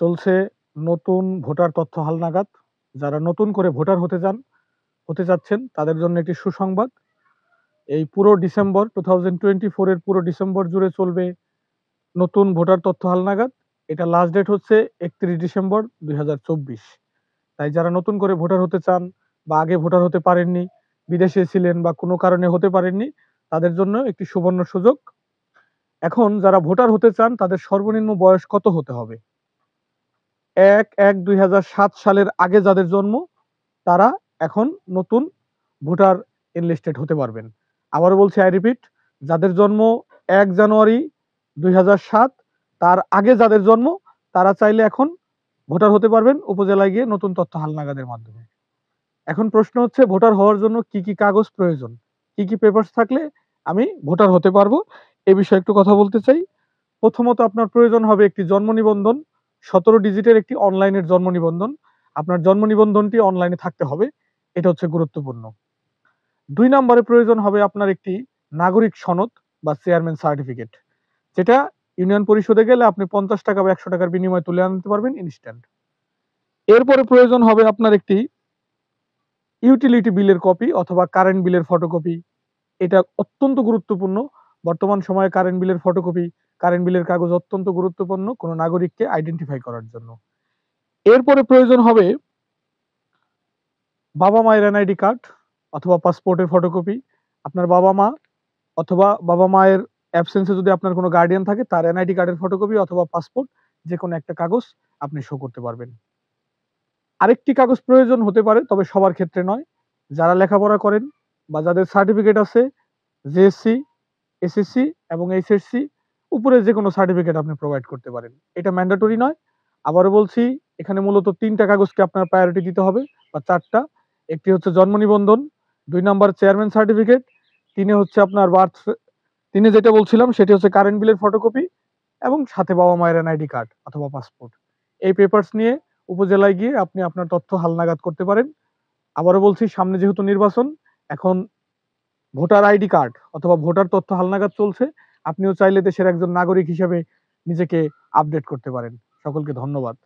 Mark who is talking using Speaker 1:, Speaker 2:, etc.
Speaker 1: চলছে নতুন ভোটার তথ্য হালনাগাদ। যারা নতুন করে ভোটার হতে যাচ্ছেন তাদের জন্য একটি সুসংবাদ। এই পুরো ডিসেম্বর 2024 এর পুরো ডিসেম্বর জুড়ে চলবে নতুন ভোটার তথ্য হালনাগাদ। এটা লাস্ট ডেট হচ্ছে 31 ডিসেম্বর 2024। তাই যারা নতুন করে ভোটার হতে চান বা আগে ভোটার হতে পারেননি, বিদেশে ছিলেন বা কোনো কারণে হতে পারেননি, তাদের জন্য একটি সুবর্ণ সুযোগ। এখন যারা ভোটার হতে চান তাদের সর্বনিম্ন বয়স কত হতে হবে? 1/1/2007 সালের আগে যাদের জন্ম তারা এখন নতুন ভোটার এনলিস্টেড হতে পারবেন। আবারও বলছি, আই রিপিট, যাদের জন্ম 1 জানুয়ারি 2007 তার আগে যাদের জন্ম তারা চাইলে এখন ভোটার হতে পারবেন উপজেলায় গিয়ে নতুন তথ্য হালনাগাদের মাধ্যমে। এখন প্রশ্ন হচ্ছে, ভোটার হওয়ার জন্য কি কি কাগজ প্রয়োজন, কি কি পেপারস থাকলে আমি ভোটার হতে পারবো, এ বিষয়ে একটু কথা বলতে চাই। প্রথমত আপনার প্রয়োজন হবে একটি জন্ম নিবন্ধন, 17 ডিজিটের একটি অনলাইনের জন্ম নিবন্ধন। আপনার জন্ম নিবন্ধনটি অনলাইনে থাকতে হবে, এটা হচ্ছে গুরুত্বপূর্ণ। 2 নম্বরে প্রয়োজন হবে আপনার একটি নাগরিক সনদ বা চেয়ারম্যান সার্টিফিকেট, যেটা ইউনিয়ন পরিষদে গেলে আপনি 50 টাকা বা 100 টাকার বিনিময়ে তুলে আনতে পারবেন ইনস্ট্যান্ট। এরপরে প্রয়োজন হবে আপনার একটি ইউটিলিটি বিলের কপি অথবা কারেন্ট বিলের ফটোকপি। এটা অত্যন্ত গুরুত্বপূর্ণ। বর্তমান সময়ে কারেন্ট বিলের ফটোকপি, কারেন্ট বিলের কাগজ অত্যন্ত গুরুত্বপূর্ণ কোনো নাগরিককে আইডেন্টিফাই করার জন্য। এরপরে প্রয়োজন হবে বাবা মায়ের এনআইডি কার্ড অথবা পাসপোর্টের ফটোকপি। আপনার বাবা মা অথবা বাবা মায়ের অ্যাবসেন্সে যদি আপনার কোনো গার্ডিয়ান থাকে তার এনআইডি কার্ডের ফটোকপি অথবা পাসপোর্ট, যে কোনো একটা কাগজ আপনি শো করতে পারবেন। আরেকটি কাগজ প্রয়োজন হতে পারে, তবে সবার ক্ষেত্রে নয়। যারা লেখাপড়া করেন বা যাদের সার্টিফিকেট আছে, জেএসসি, এসএসসি এবং এইচএসসি, উপরে যে কোনো সার্টিফিকেট আপনি প্রোভাইড করতে পারেন, এটা ম্যান্ডেটরি নয়। আবারও বলছি, এখানে মূলত 3টা কাগজকে আপনার প্রায়োরিটি দিতে হবে বা 4টা। একটি হচ্ছে জন্ম নিবন্ধন, 2 নাম্বার চেয়ারম্যান সার্টিফিকেট, 3 হচ্ছে আপনার তিনে যেটা বলছিলাম সেটি হচ্ছে কারেন্ট বিলের ফটোকপি এবং সাথে বাবা মায়ের এনআইডি কার্ড অথবা পাসপোর্ট। এই পেপারস নিয়ে উপজেলায় গিয়ে আপনি আপনার তথ্য হালনাগাদ করতে পারেন। আবারও বলছি, সামনে যেহেতু নির্বাচন, এখন ভোটার আইডি কার্ড অথবা ভোটার তথ্য হালনাগাদ চলছে। আপনিও চাইলে দেশের একজন নাগরিক হিসেবে নিজেকে আপডেট করতে পারেন। সকলকে ধন্যবাদ।